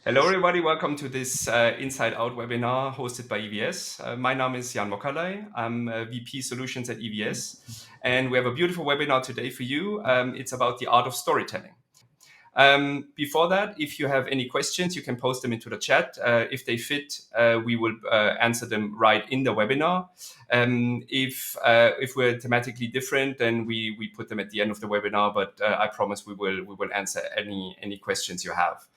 Hello, everybody. Welcome to this Inside Out webinar hosted by EVS. My name is Jan Mokalai. I'm VP Solutions at EVS. And we have a beautiful webinar today for you. It's about the art of storytelling. Before that, if you have any questions, you can post them into the chat. If they fit, we will answer them right in the webinar. If we're thematically different, then we put them at the end of the webinar. But I promise we will answer any questions you have.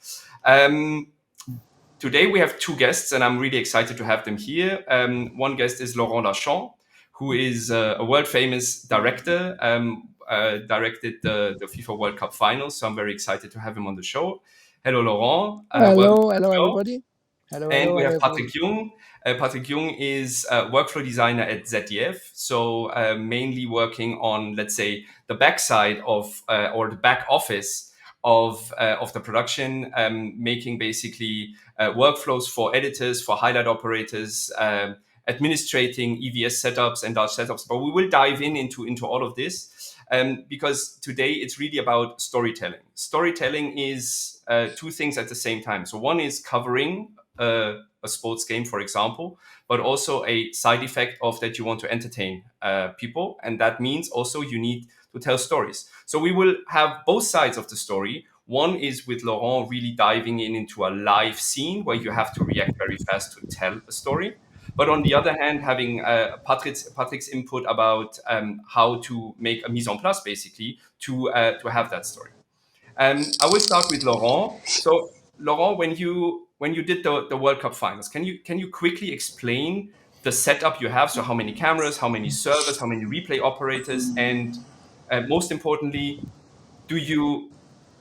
Today we have two guests, and I'm really excited to have them here. One guest is Laurent Lachand, who is a world famous director. Directed the FIFA World Cup finals, so I'm very excited to have him on the show. Hello, Laurent. Hello, everybody. And we have Patrick Jung. Patrick Jung is a workflow designer at ZDF, so mainly working on, let's say, the backside of or the back office of the production, making basically workflows for editors, for highlight operators, administrating EVS setups and large setups. But we will dive into all of this. Because today it's really about storytelling. Storytelling is two things at the same time. So one is covering a sports game, for example, but also a side effect of that you want to entertain people. And that means also you need to tell stories. So we will have both sides of the story. One is with Laurent really diving into a live scene where you have to react very fast to tell a story. But on the other hand, having Patrick's input about how to make a mise en place, basically, to have that story. I will start with Laurent. So, Laurent, when you did the World Cup finals, can you quickly explain the setup you have? So, how many cameras, how many servers, how many replay operators, and most importantly, do you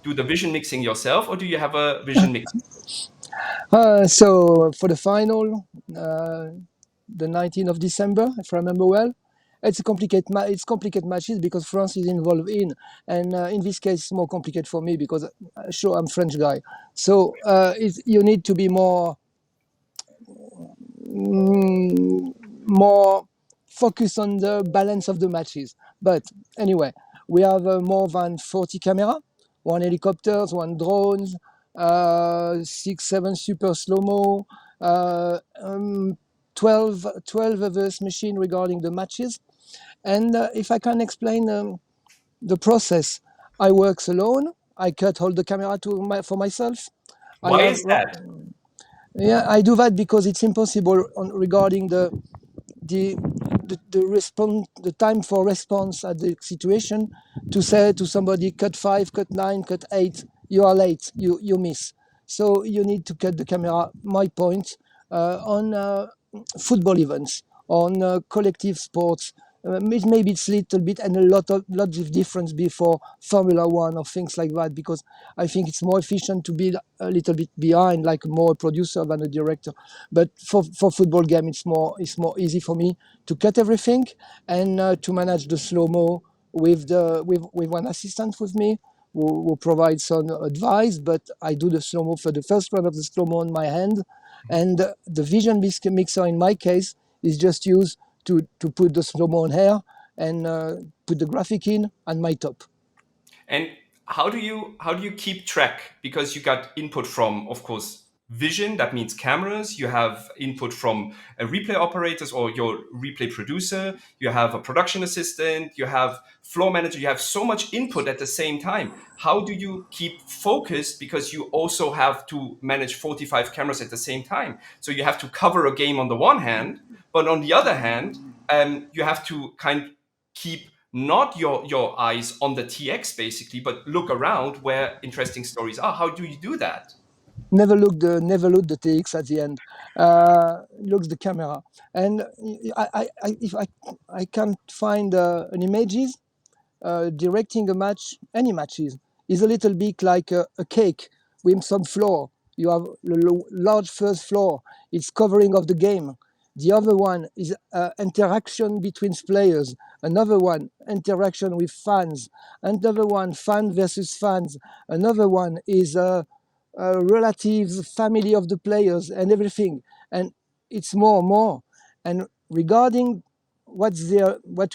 do the vision mixing yourself, or do you have a vision mix? So for the final, the 19th of December, if I remember well, it's complicated matches because France is involved in, and in this case, it's more complicated for me because sure I'm French guy. So you need to be more focused on the balance of the matches. But anyway, we have more than 40 cameras, one helicopters, one drones, 6-7 super slow-mo, 12 others machine regarding the matches. And if I can explain the process, I work alone. I cut all the camera for myself. Why is that? Yeah, I do that because it's impossible regarding the time for response at the situation to say to somebody cut 5, cut 9, cut 8, you are late, you miss. So you need to cut the camera, my point, on football events, on collective sports. Maybe it's a little bit and a lot of difference before Formula One or things like that, because I think it's more efficient to be a little bit behind, like more a producer than a director. But for football game, it's more easy for me to cut everything and to manage the slow-mo with one assistant with me who provides some advice. But I do the slow-mo for the first run of the slow-mo on my hand, and the vision mixer in my case is just used to put the slow-mo on here and put the graphic in and my top. And how do you keep track? Because you got input from, of course, vision, that means cameras. You have input from replay operators or your replay producer. You have a production assistant. You have floor manager. You have so much input at the same time. How do you keep focused? Because you also have to manage 45 cameras at the same time. So you have to cover a game on the one hand, but on the other hand, you have to kind of keep not your eyes on the TX basically, but look around where interesting stories are. How do you do that? Never look the TX at the end. Looks the camera, and if I can't find an images, directing a match, any matches, is a little bit like a cake with some floor. You have a large first floor. It's covering of the game. The other one is interaction between players. Another one, interaction with fans. Another one, fan versus fans. Another one is relatives, family of the players, and everything. And it's more. And regarding what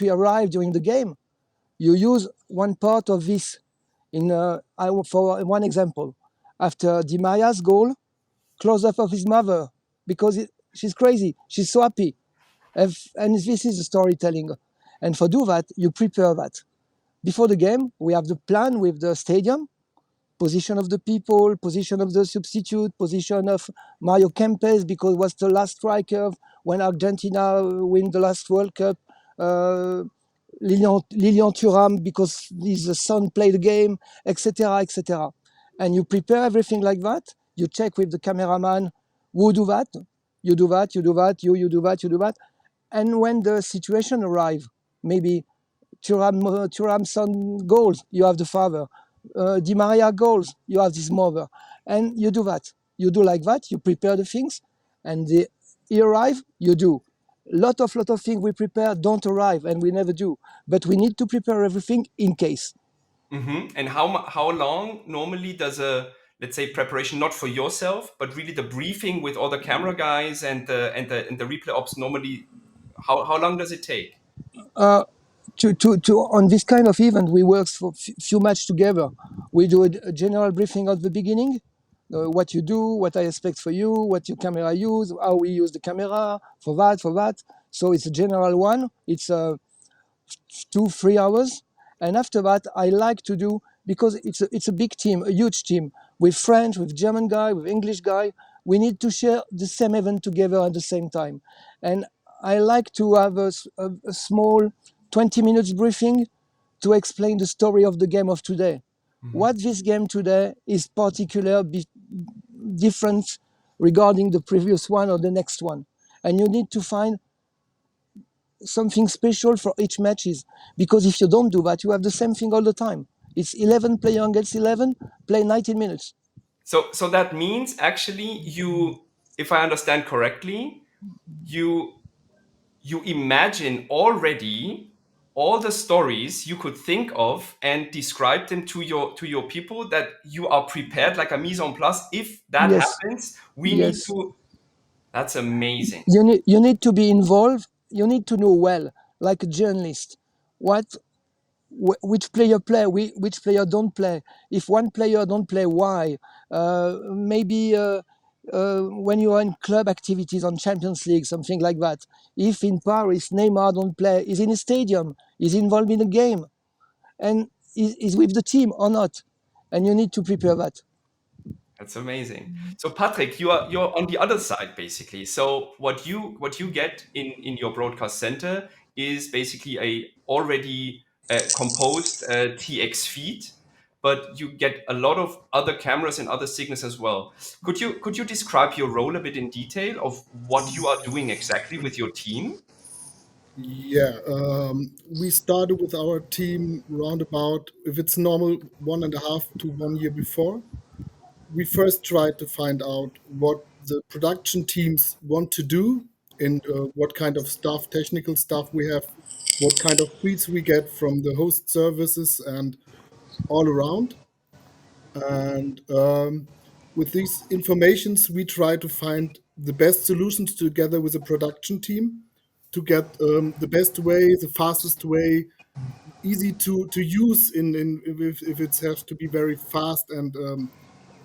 we arrive during the game, you use one part of this. For one example, after Di Maria's goal, close up of his mother because she's crazy. She's so happy. And this is the storytelling. And for do that, you prepare that. Before the game, we have the plan with the stadium, position of the people, position of the substitute, position of Mario Kempes because was the last striker when Argentina win the last World Cup. Uh, Lilian Thuram because his son played the game, etc., etc. And you prepare everything like that. You check with the cameraman who do that, you do that, you do that, you do that, you do that. And when the situation arrive, maybe Thuram son goals, you have the father. Di Maria goals, you have this mother. And you do that. You do like that, you prepare the things, and they arrive, you do. Lot of things we prepare don't arrive, and we never do. But we need to prepare everything in case. And how long normally does a, let's say, preparation, not for yourself, but really the briefing with all the camera guys and the replay ops normally, how long does it take? Uh, to on this kind of event, we work for few matches together. We do a general briefing at the beginning, what you do, what I expect for you, what your camera use, how we use the camera for that, for that. So it's a general one. It's 2 3 hours, and after that, I like to do because it's a big team, a huge team with French, with German guy, with English guy. We need to share the same event together at the same time, and I like to have a small 20 minutes briefing to explain the story of the game of today. Mhm. What this game today is particular, different regarding the previous one or the next one. And you need to find something special for each matches. Because if you don't do that, you have the same thing all the time. It's 11 player against 11, play 19 minutes. So that means actually you, if I understand correctly, you you imagine already all the stories you could think of and describe them to your people, that you are prepared like a mise en place. If that Yes, happens, we need yes. to. That's amazing. You need to be involved. You need to know well, like a journalist, what which player play, which player don't play. If one player don't play, why? Maybe when you are in club activities on Champions League, something like that. If in Paris Neymar don't play, is in a stadium, is involved in a game, and is with the team or not, and you need to prepare that. That's amazing. So Patrick, you're on the other side basically. So what you get in your broadcast center is basically a already composed TX feed, but you get a lot of other cameras and other signals as well. Could you describe your role a bit in detail of what you are doing exactly with your team? Yeah, we started with our team round about, if it's normal, 1.5 to 1 year before. We first tried to find out what the production teams want to do and what kind of stuff, technical stuff we have, what kind of feeds we get from the host services and all around. And with these informations, we try to find the best solutions together with the production team to get the best way, the fastest way, easy to use in if it has to be very fast and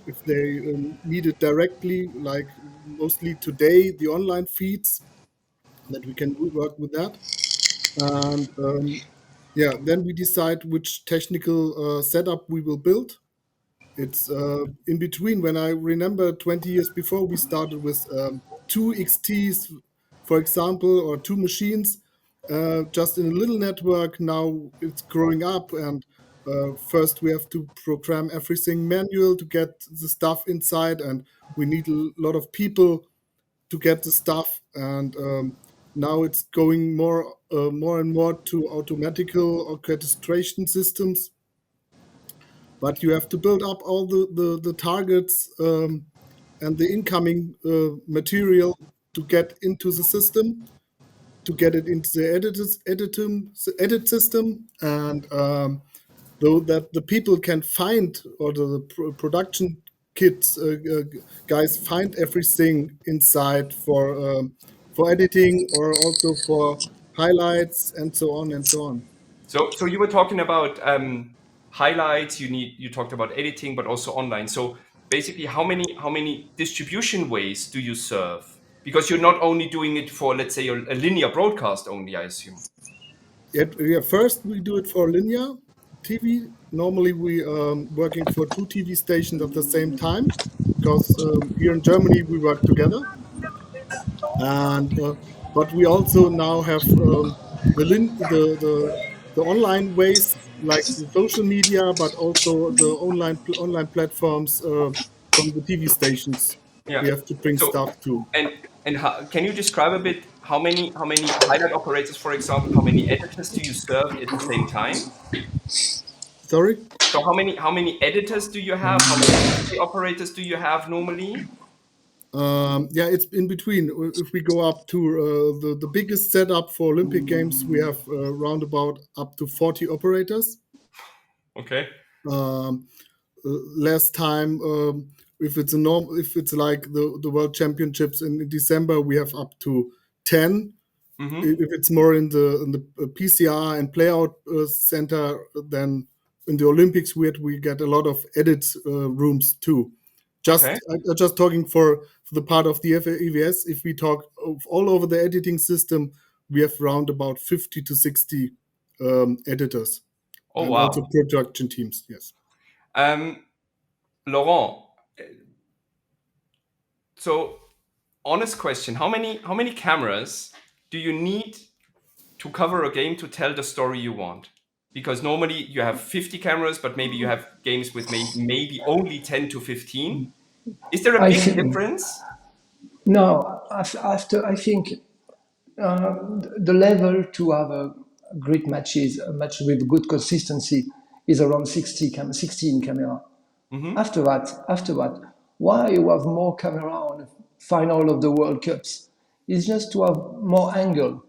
if they need it directly, like mostly today, the online feeds that we can work with that. And yeah, then we decide which technical setup we will build. It's in between. When I remember 20 years before, we started with two XTs, for example, or two machines, just in a little network. Now it's growing up, and first we have to program everything manual to get the stuff inside, and we need a lot of people to get the stuff. And now it's going more and more to automatical orchestration systems, but you have to build up all the targets and the incoming material to get into the system, to get it into the edit system, and though that the people can find, or the production kits guys find everything inside for editing, or also for highlights and so on and so on. So you were talking about highlights. You talked about editing, but also online. So basically how many distribution ways do you serve? Because you're not only doing it for, let's say, a linear broadcast only, I assume. Yeah, first we do it for linear TV. Normally we working for two TV stations at the same time because here in Germany we work together, and but we also now have the online ways like the social media, but also the online platforms from the TV stations. Yeah. We have to bring So stuff to. and how, can you describe a bit how many highlight operators, for example, how many editors do you serve at the same time? Sorry. So how many editors do you have? How many display operators do you have normally? Yeah, it's in between. If we go up to the biggest setup for Olympic Games, we have round about up to 40 operators. Okay. Um, Last time, if it's like the World Championships in December, we have up to 10. Mm-hmm. If it's more in the PCR and playout center, then in the Olympics we get a lot of edit rooms too. Okay. Just talking for the part of the EVS. If we talk of all over the editing system, we have around about 50 to 60 editors Oh and also wow. production teams. Yes. Laurent, so honest question, how many cameras do you need to cover a game to tell the story you want? Because normally you have 50 cameras, but maybe you have games with maybe only 10 to 15. Is there a I big think difference? no. After I think the level to have a great matches, a match with good consistency, is around 16 camera. Mm-hmm. After that, why you have more camera on final of the World Cups? Is just to have more angle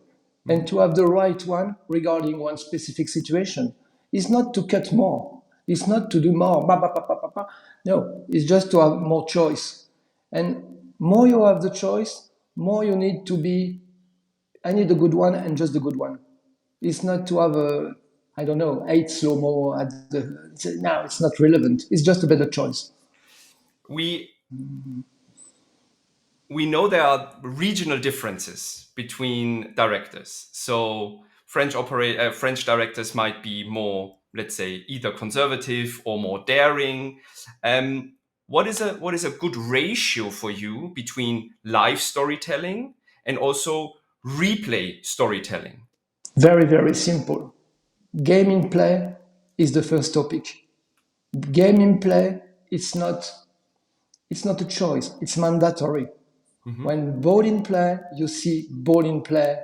and Mm-hmm. to have the right one regarding one specific situation. It's not to cut more. It's not to do more. Ba, ba, ba, ba, ba, ba. No, it's just to have more choice. And more you have the choice, more you need to be. I need a good one and just the good one. It's not to have a, I don't know, 8 slow-mo at the. No, it's not relevant. It's just a better choice. We we know there are regional differences between directors. So French directors might be more, let's say, either conservative or more daring. What is a good ratio for you between live storytelling and also replay storytelling? Very, very simple. Gaming play is the first topic. Gaming play, it's not a choice, it's mandatory. Hmm. When ball in play, you see ball in play.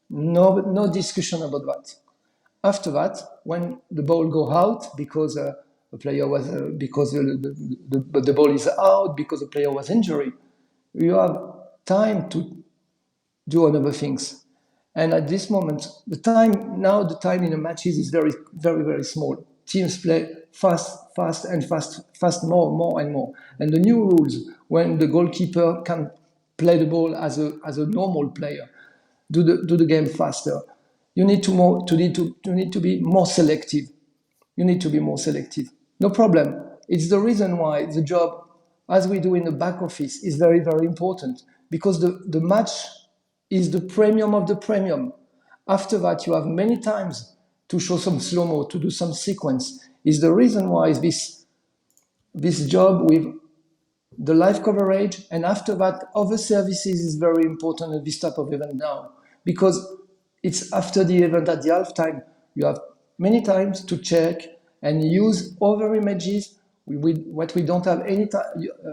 No discussion about that. After that, when the ball go out because the player was because the ball is out because the player was injured, you have time to do other things. And at this moment, the time in the matches is very, very, very small. Teams play fast, more and more. And the new rules, when the goalkeeper can play the ball as a normal player, do the game faster. You need to be more selective. You need to be more selective. No problem. It's the reason why the job, as we do in the back office, is very, very important because the match is the premium of the premium. After that, you have many times to show some slow mo, to do some sequence. Is the reason why this job with the live coverage, and after that, other services is very important at this type of event now because it's after the event at the halftime. You have many times to check and use other images what we don't have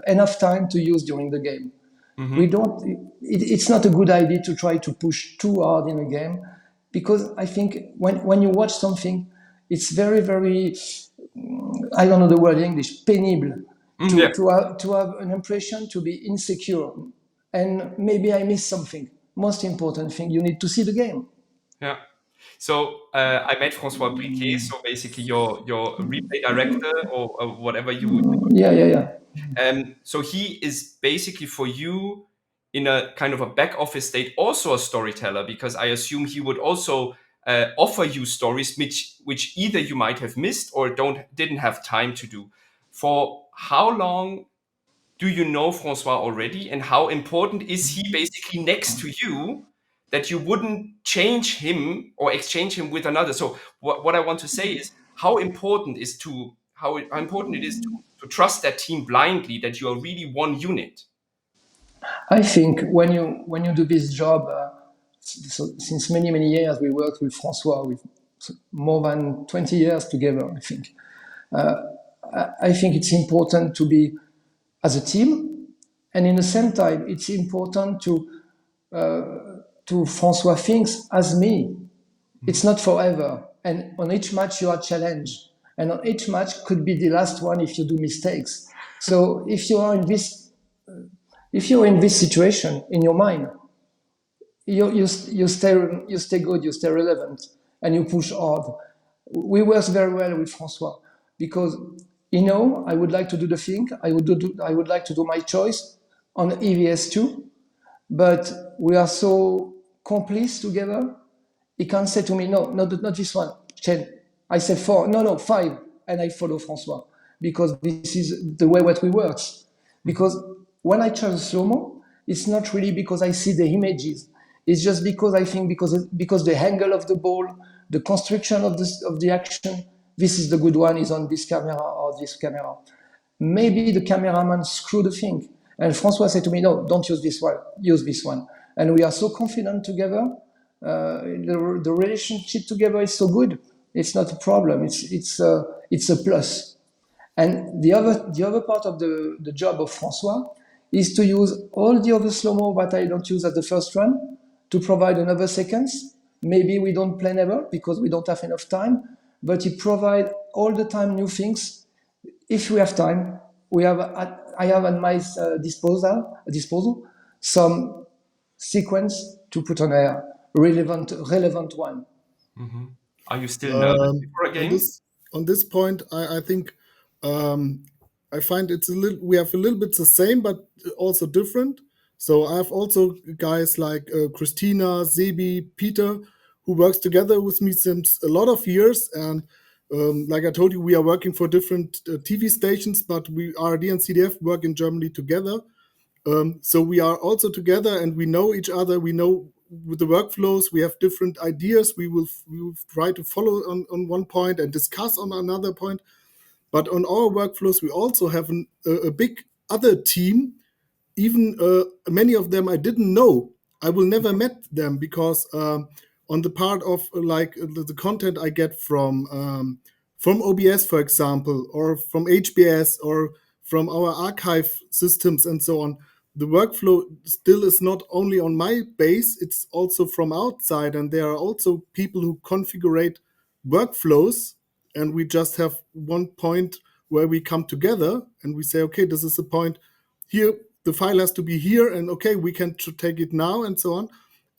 enough time to use during the game. We Hmm. don't. It's not a good idea to try to push too hard in a game because I think when you watch something, it's very very I don't know the word in English, pénible, Yeah. to have an impression to be insecure. And maybe I missed something. Most important thing, you need to see the game. Yeah. So I met Francois Briquet, so basically your replay director or whatever you would. Yeah, yeah, yeah. So he is basically for you in a kind of a back office state also a storyteller, because I assume he would also offer you stories which either you might have missed or didn't have time to do. For how long do you know Francois already, and how important is he basically next to you that you wouldn't change him or exchange him with another? So what I want to say is how important it is to trust that team blindly, that you are really one unit. I think when you do this job, so since many years we worked with Francois with more than 20 years together. I think it's important to be as a team, and in the same time, it's important to Francois thinks as me. It's not forever, and on each match you are challenged, and on each match could be the last one if you do mistakes. So if you're in this situation in your mind, you stay good, you stay relevant, and you push hard. We work very well with Francois because I would like to do the thing. I would like to do my choice on EVS too, but we are so complice together. He can't say to me, no, not this one, 10. I say 4, no, 5, and I follow Francois because this is the way what we work. Because when I charge slow-mo, it's not really because I see the images. It's just because I think because the angle of the ball, the construction of the action, this is the good one is on this camera or this camera. Maybe the cameraman screwed the thing. And Francois said to me, no, don't use this one, use this one. And we are so confident together. The relationship together is so good. It's not a problem. It's a plus. And the other part of the job of Francois is to use all the other slow-mo that I don't use at the first run to provide another seconds. Maybe we don't plan ever because we don't have enough time, but he provides all the time new things. If we have time, I have at my disposal some sequence to put on air, relevant one. Are you still nervous before a on game? this point, I think I find it's we have a little bit the same, but also different. So I have also guys like Christina, Sebi, Peter, who works together with me since a lot of years. And like I told you, we are working for different TV stations, but we RD and CDF work in Germany together. So we are also together, and we know each other. We know with the workflows, we have different ideas. We will try to follow on one point and discuss on another point. But on our workflows, we also have a big other team. Even many of them I didn't know. I will never met them because on the part of like the content I get from OBS, for example, or from HBS, or from our archive systems and so on, the workflow still is not only on my base, it's also from outside. And there are also people who configure workflows, and we just have one point where we come together and we say, okay, this is the point here, the file has to be here, and okay, we can take it now, and so on.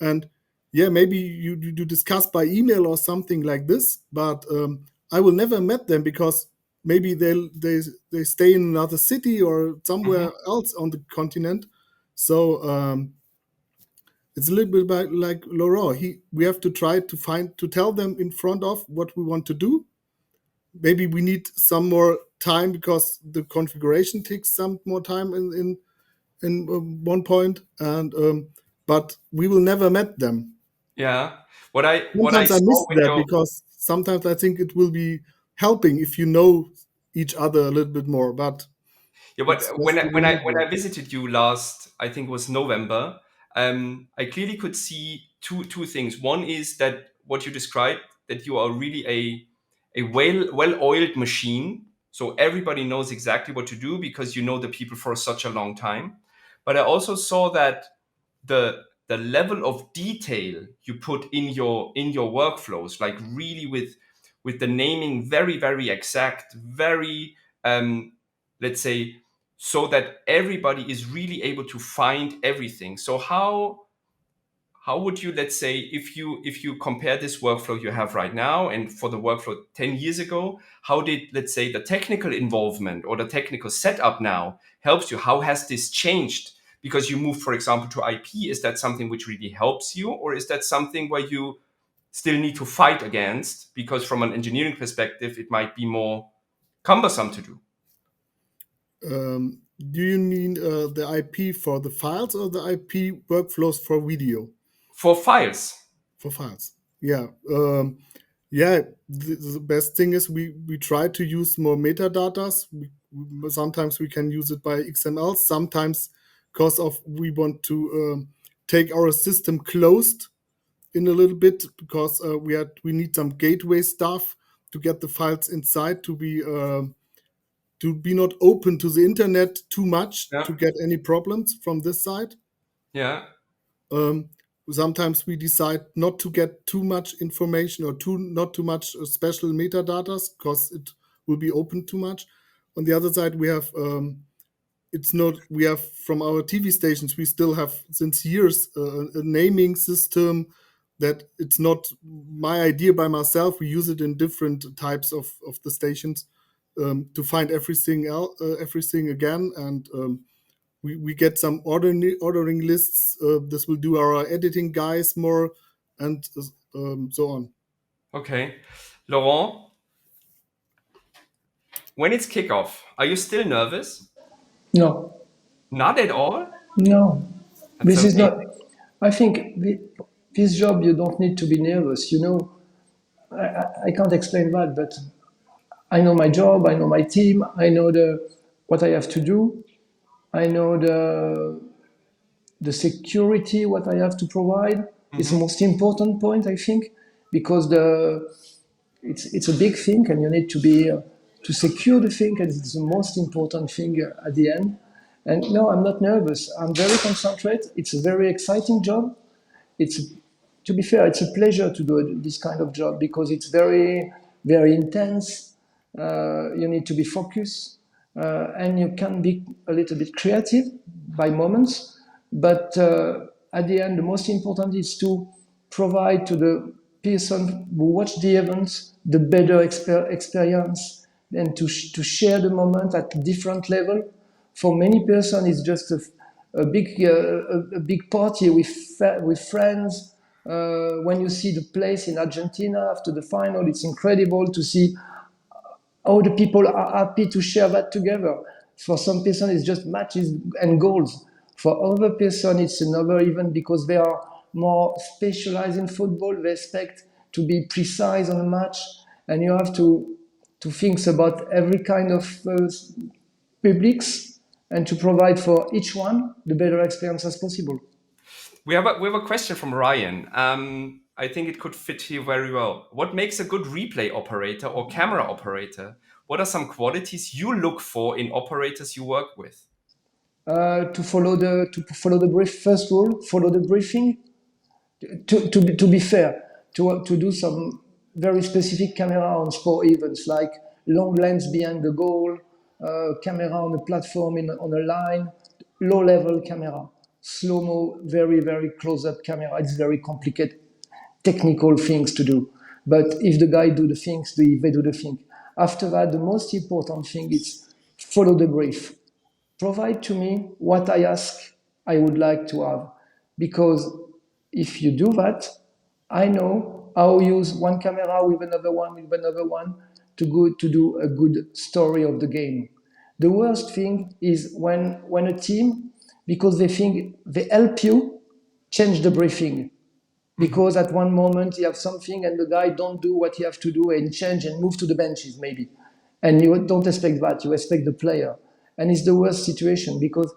And yeah, maybe you discuss by email or something like this, but I will never met them because maybe they stay in another city or somewhere else on the continent. So it's a little bit like Laurent. We have to try to tell them in front of what we want to do. Maybe we need some more time because the configuration takes some more time in one point, and but we will never met them. Yeah. What I Sometimes I saw miss with that your because sometimes I think it will be helping if you know each other a little bit more. But Yeah, it's but just the way it when I works. visited you last, I think it was November, I clearly could see two things. One is that what you described, that you are really a well oiled machine, so everybody knows exactly what to do because you know the people for such a long time. But I also saw that the level of detail you put in your workflows, like really with the naming very exact, very let's say, so that everybody is really able to find everything. So how would you, let's say, if you compare this workflow you have right now and for the workflow 10 years ago, how did, let's say, the technical involvement or the technical setup now helps you? How has this changed because you moved, for example, to IP? Is that something which really helps you, or is that something where you still need to fight against because from an engineering perspective it might be more cumbersome to do? Do you mean the IP for the files or the IP workflows for video? For files. For files, yeah. Yeah, the best thing is we try to use more metadatas. Sometimes we can use it by XML. Sometimes, because of we want to take our system closed in a little bit, because we need some gateway stuff to get the files inside to be not open to the internet too much Yeah. to get any problems from this side. Yeah. Um, Sometimes we decide not to get too much information or not too much special metadata because it will be open too much. On the other side, we have it's not we have from our TV stations. We still have since years a naming system that it's not my idea by myself. We use it in different types of the stations to find everything again, and we get some ordering lists. This will do our editing guys more, and so on. Okay. Laurent, when it's kickoff, are you still nervous? No, Not at all? no. That's This is amazing. not. I think this job you don't need to be nervous. You know, I can't explain that, but I know my job. I know my team. I know what I have to do. I know the security what I have to provide. It's the Mm-hmm. most important point I think because it's a big thing and you need to be to secure the thing and it's the most important thing at the end. And no, I'm not nervous. I'm very concentrated. It's a very exciting job. It's to be fair, it's a pleasure to do this kind of job because it's very intense. You need to be focused, and you can be a little bit creative by moments. But at the end, the most important is to provide to the person who watch the events the better experience and to share the moment at different level. For many person, it's just a big party with friends. When you see the place in Argentina after the final, it's incredible to see how the people are happy to share that together. For some person, it's just matches and goals. For other person, it's another event because they are more specialized in football. They expect to be precise on a match, and you have to think about every kind of publics and to provide for each one the better experience as possible. We have a question from Ryan. I think it could fit here very well. What makes a good replay operator or camera operator? What are some qualities you look for in operators you work with? To follow the brief. First rule, follow the briefing. To be fair, to do some very specific camera on sport events like long lens behind the goal, camera on a platform on a line, low level camera, slow mo, very close up camera. It's very complicated technical things to do. But if the guy do the things, they do the thing. After that, the most important thing is follow the brief. Provide to me what I ask I would like to have. Because if you do that, I know how to use one camera with another one to do a good story of the game. The worst thing is when a team, because they think they help you, change the briefing Mhm. because at one moment you have something and the guy don't do what he have to do and change and move to the benches maybe, and you don't expect that. You expect the player, and it's the worst situation because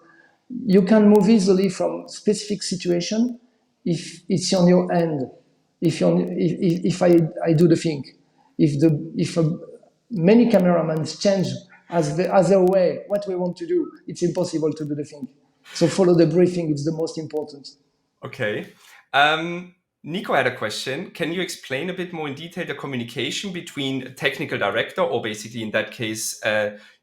you can move easily from specific situation if it's on your end. If I do the thing, if many cameramen change as their way what we want to do, it's impossible to do the thing. So follow the briefing. It's the most important. Okay. Um, Nico had a question. Can you explain a bit more in detail the communication between a technical director, or basically in that case,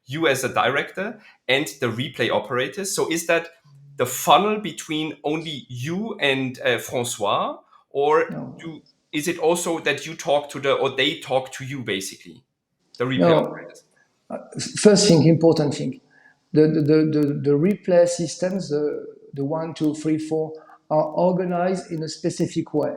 you as a director, and the replay operators? So is that the funnel between only you and Francois, or No. is it also that you talk to or they talk to you, basically, the replay No, operators? first thing, important thing, the replay systems, the 1, 2, 3, 4, are organized in a specific way.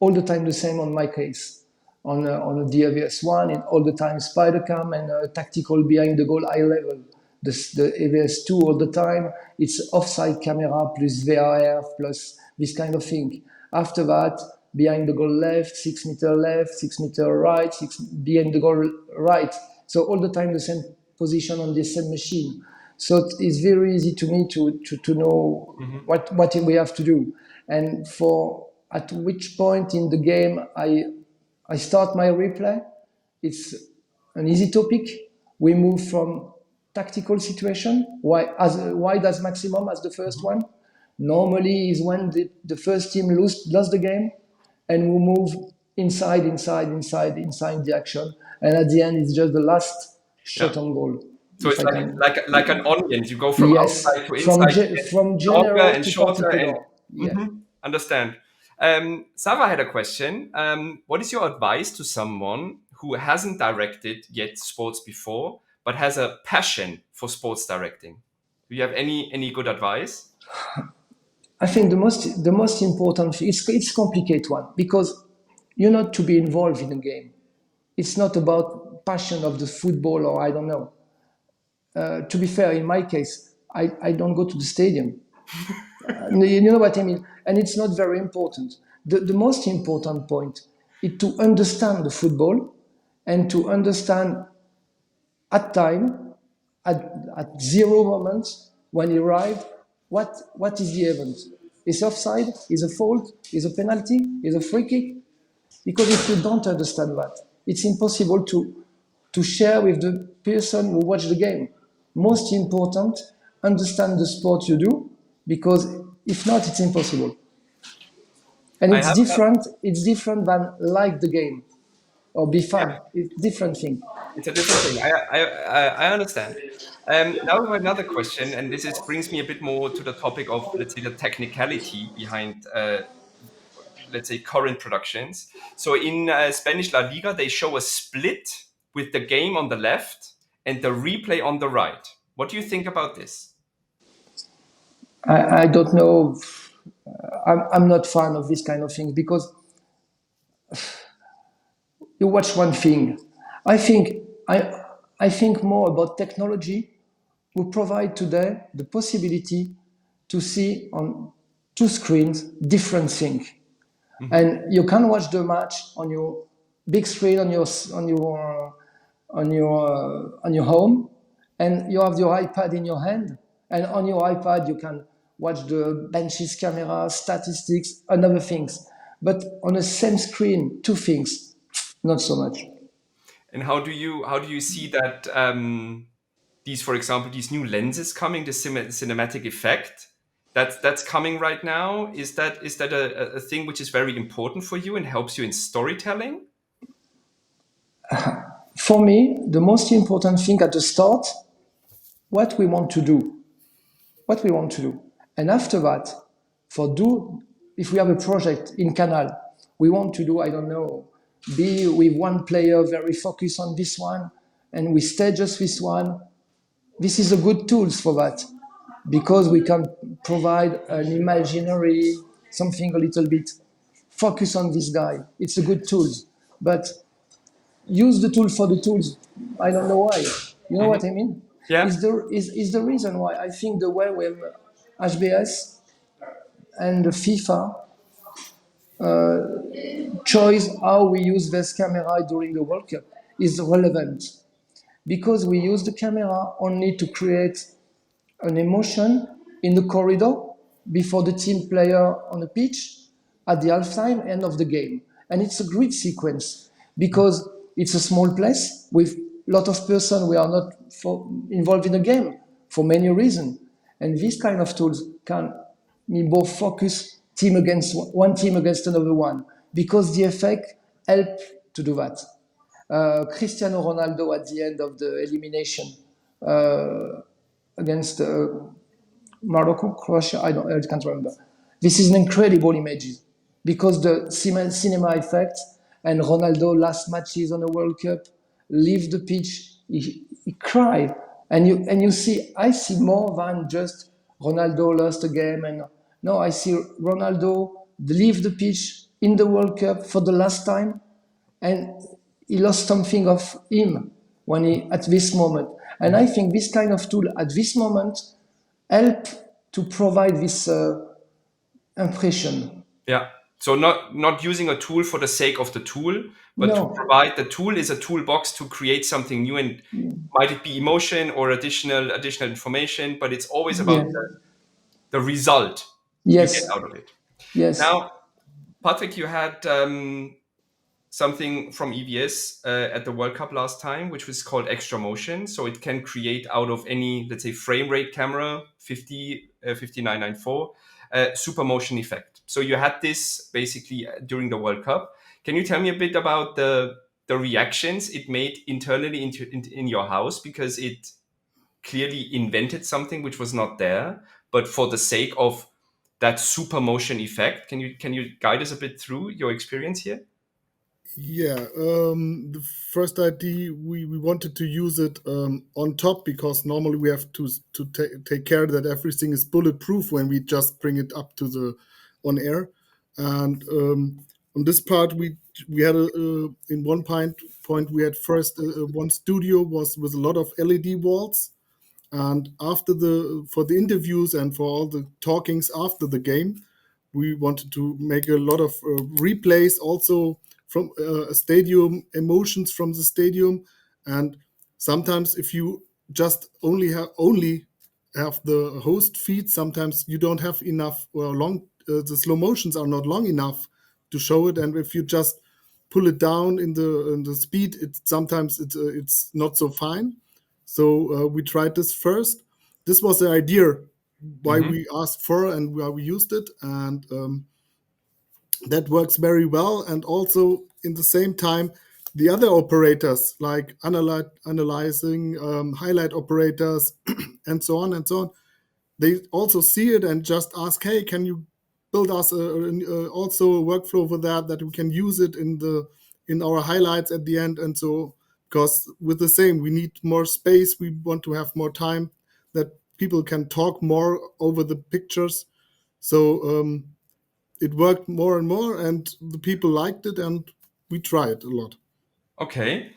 All the time the same on my case. On the EVS one, and all the time spider cam and tactical behind the goal eye level. the EVS2 all the time. It's offside camera plus VAR plus this kind of thing. After that, behind the goal left, 6 meter right, behind the goal right. So all the time the same position on the same machine. So it's very easy to me to know what we have to do. And for at which point in the game I start my replay, it's an easy topic. We move from tactical situation, wide as maximum as the first one. Normally is when the first team lost the game, and we move inside the action. And at the end, it's just the last shot on goal. So it's like an onion. You go from yes, outside to inside, from longer general and to shorter. particular. Understand. Sava had a question. What is your advice to someone who hasn't directed yet sports before, but has a passion for sports directing? Do you have any good advice? I think the most important thing, it's a complicated one, because you're not to be involved in a game. It's not about passion of the football, or I don't know. To be fair, in my case, I don't go to the stadium. You know what I mean? And it's not very important. The most important point is to understand the football, and to understand at time, at zero moments when you arrive, what is the event? Is offside? Is a fault? Is a penalty? Is a free kick? Because if you don't understand that, it's impossible to share with the person who watched the game. Most important, understand the sport you do, because if not, it's impossible. And it's different than like the game or be fan. Yeah. It's different thing. It's a different thing. I understand. Now we have another question, and brings me a bit more to the topic of, let's say, the technicality behind, let's say, current productions. So in Spanish La Liga, they show a split with the game on the left and the replay on the right. What do you think about this? I don't know. I'm not fan of this kind of thing, because you watch one thing. I think more about technology. We provide today the possibility to see on two screens different things, and you can watch the match on your big screen on your home, and you have your iPad in your hand, and on your iPad you can watch the benches camera, statistics, and other things. But on the same screen, two things, not so much. And how do you see that for example, these new lenses coming, the cinematic effect that's coming right now? Is that a thing which is very important for you and helps you in storytelling? For me, the most important thing at the start, what we want to do. And after that, if we have a project in Canal, we want to do, I don't know, be with one player very focused on this one, and we stay just this one. This is a good tools for that, because we can provide an imaginary, something a little bit focus on this guy. It's a good tools, but use the tool for the tools. I don't know why. You know what I mean? Yeah. Is the reason why I think the way when HBS and the FIFA choose how we use this camera during the World Cup is relevant, because we use the camera only to create an emotion in the corridor before the team player on the pitch at the halftime end of the game. And it's a great sequence, because it's a small place with a lot of persons who are not involved in the game for many reasons. And these kind of tools can be both focus one team against another one, because the effect help to do that. Cristiano Ronaldo at the end of the elimination against Morocco, Croatia, I can't remember. This is an incredible image, because the cinema effect, and Ronaldo last matches on the World Cup, leave the pitch, he cried, and you see, I see more than just Ronaldo lost a game, and no, I see Ronaldo leave the pitch in the World Cup for the last time, and he lost something of him at this moment. And I think this kind of tool at this moment help to provide this impression. Yeah. So not using a tool for the sake of the tool, but to No, provide the tool is a toolbox to create something new, and might it be emotion or additional information, but it's always about yeah, the result you get yes, out of it. yes. Now, Patrick, you had something from EVS at the World Cup last time, which was called extra motion. So it can create out of any, let's say, frame rate camera, 5994, super motion effect. So you had this basically during the World Cup. Can you tell me a bit about the reactions it made internally in your house? Because it clearly invented something which was not there, but for the sake of that super motion effect. Can you guide us a bit through your experience here? Yeah, the first idea we wanted to use it on top, because normally we have to take care that everything is bulletproof when we just bring it up to the on air. And on this part we had in one point we had first one studio was with a lot of LED walls, and after for the interviews and for all the talkings after the game, we wanted to make a lot of replays also from a stadium, emotions from the stadium. And sometimes if you just only have the host feed, sometimes you don't have enough long the slow motions are not long enough to show it. And if you just pull it down in the speed, it's not so fine. So we tried this first. This was the idea why we asked for and why we used it, and that works very well. And also in the same time, the other operators like analyzing highlight operators and so on, they also see it and just ask, hey, can you build us also a workflow for that we can use it in our highlights at the end. And so, because with the same, we need more space, we want to have more time that people can talk more over the pictures. So it worked more and more, and the people liked it, and we tried a lot. Okay.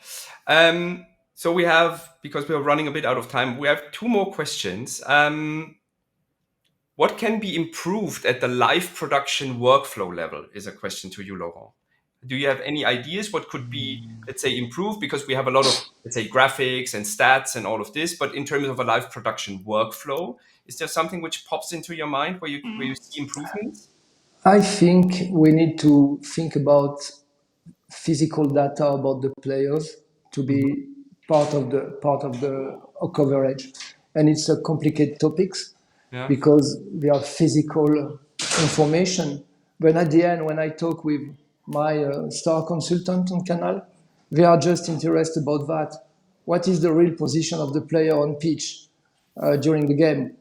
So we have, because we're running a bit out of time, we have two more questions. What can be improved at the live production workflow level is a question to you, Laurent. Do you have any ideas what could be, let's say, improved? Because we have a lot of, let's say, graphics and stats and all of this, but in terms of a live production workflow, is there something which pops into your mind where you see improvements? I think we need to think about physical data about the players to be part of the coverage, and it's a complicated topics Yeah. because they are physical information. But at the end, when I talk with my star consultant on Canal, they are just interested about that. What is the real position of the player on pitch during the game?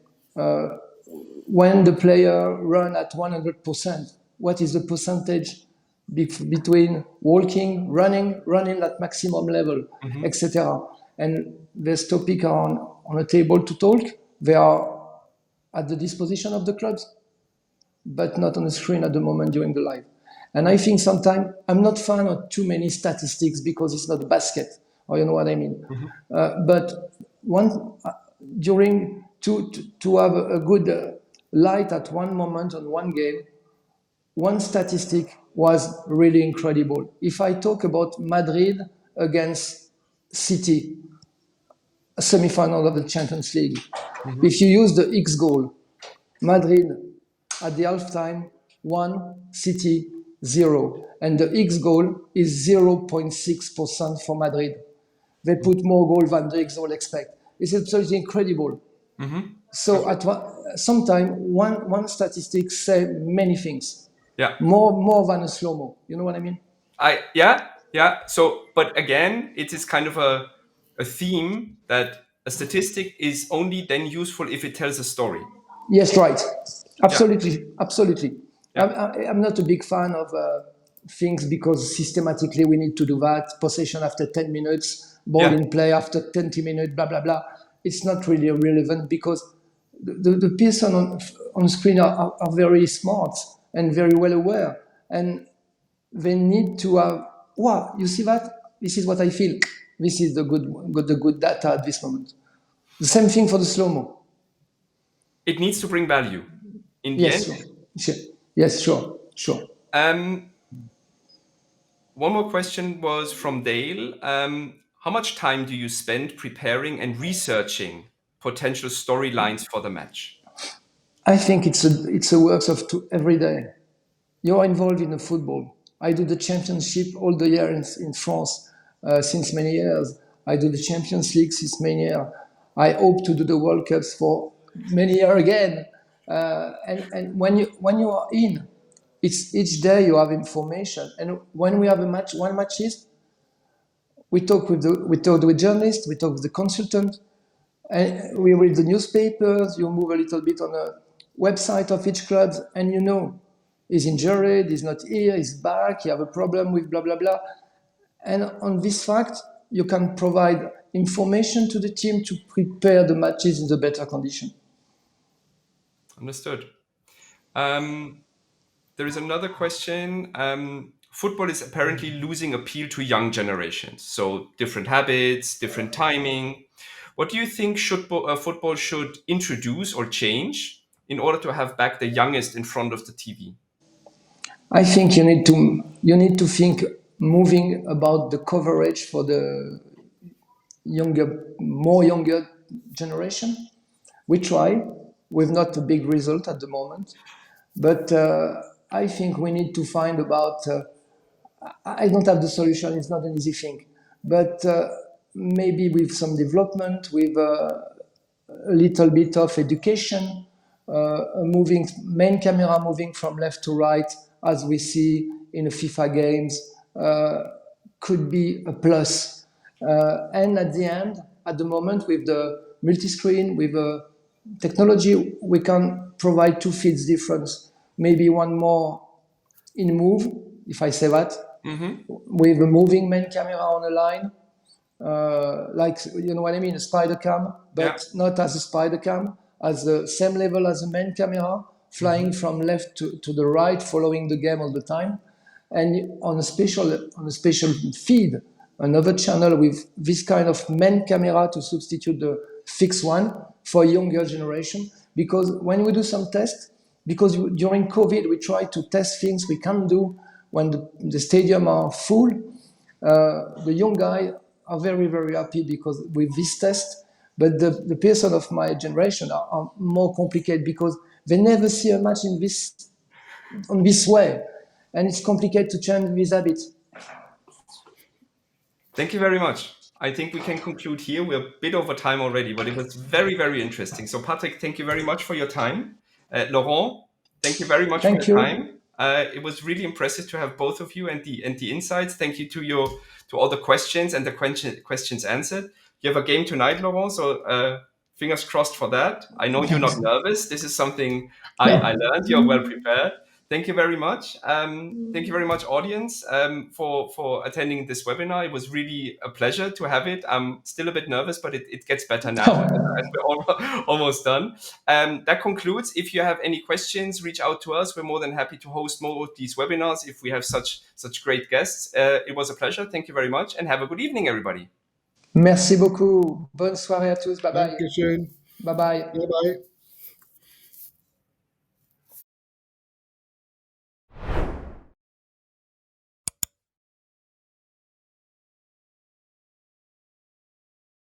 When the player run at 100%, what is the percentage between walking, running at maximum level, etc. And this topic are on a table to talk. They are at the disposition of the clubs, but not on the screen at the moment during the live. And I think sometimes I'm not fan of too many statistics because it's not basket, or you know what I mean. But one during to have a good light at one moment on one game, one statistic was really incredible. If I talk about Madrid against City, a semi-final of the Champions League, if you use the X goal, Madrid at the halftime 1, City 0, and the X goal is 0.6% for Madrid. They put more goal than the X goal expect. It's absolutely incredible. So at sometimes one statistic say many things, Yeah. more than a slow mo. You know what I mean? Yeah. So, but again, it is kind of a theme that a statistic is only then useful if it tells a story. Yes, right. Yeah. Absolutely. Yeah. I'm not a big fan of things because systematically we need to do that. Possession after 10 minutes, ball Yeah. in play after 20 minutes, blah, blah, blah. It's not really relevant because the person on screen are very smart and very well aware. And they need to have, wow, you see that? This is what I feel. This is the good data at this moment. The same thing for the slow-mo. It needs to bring value in the Yes, end. sure. Sure. Yes, sure, sure. One more question was from Dale. How much time do you spend preparing and researching potential storylines for the match? I think it's a work of every day. You're involved in the football. I do the championship all the year in France since many years. I do the Champions League since many years. I hope to do the World Cups for many years again. And when you are in, it's each day you have information. And when we have a match, one match is, we talk with journalists, we talk with the consultant, and we read the newspapers. You move a little bit on the website of each club, and you know he's injured, he's not here, he's back, you have a problem with blah blah blah. And on this fact, you can provide information to the team to prepare the matches in the better condition. Understood. There is another question. Football is apparently losing appeal to young generations. So different habits, different timing. What do you think football should introduce or change in order to have back the youngest in front of the TV? I think you need to think moving about the coverage for the younger generation. We try with not a big result at the moment, but I think we need to find about. I don't have the solution; it's not an easy thing, but maybe with some development, with a little bit of education, moving main camera moving from left to right, as we see in the FIFA games, could be a plus. And at the end, at the moment, with the multi-screen, with technology, we can provide two feeds difference. Maybe one more in move, if I say that, with a moving main camera on a line, like, you know what I mean, a spider cam, but not as a spider cam, as the same level as a main camera, flying from left to the right, following the game all the time. And on a special feed, another channel with this kind of main camera to substitute the fixed one for younger generation. Because when we do some tests, because during COVID we try to test things we can't do when the stadium are full. The young guys are very, very happy because with this test, but the person of my generation are more complicated because they never see a match on this way, and it's complicated to change this habit. Thank you very much. I think we can conclude here. We're a bit over time already, but it was very, very interesting. So Patrick, thank you very much for your time. Laurent, thank you very much for your time. It was really impressive to have both of you and the insights. Thank you to all the questions and the questions answered. You have a game tonight, Laurent, so fingers crossed for that. I know you're not nervous. This is something I learned. You're well prepared. Thank you very much. Thank you very much, audience, for attending this webinar. It was really a pleasure to have it. I'm still a bit nervous, but it gets better now as we're almost done. That concludes. If you have any questions, reach out to us. We're more than happy to host more of these webinars if we have such great guests. It was a pleasure. Thank you very much, and have a good evening, everybody. Merci beaucoup. Bonne soirée à tous. Bye bye. Dankeschön. Bye bye. Bye bye.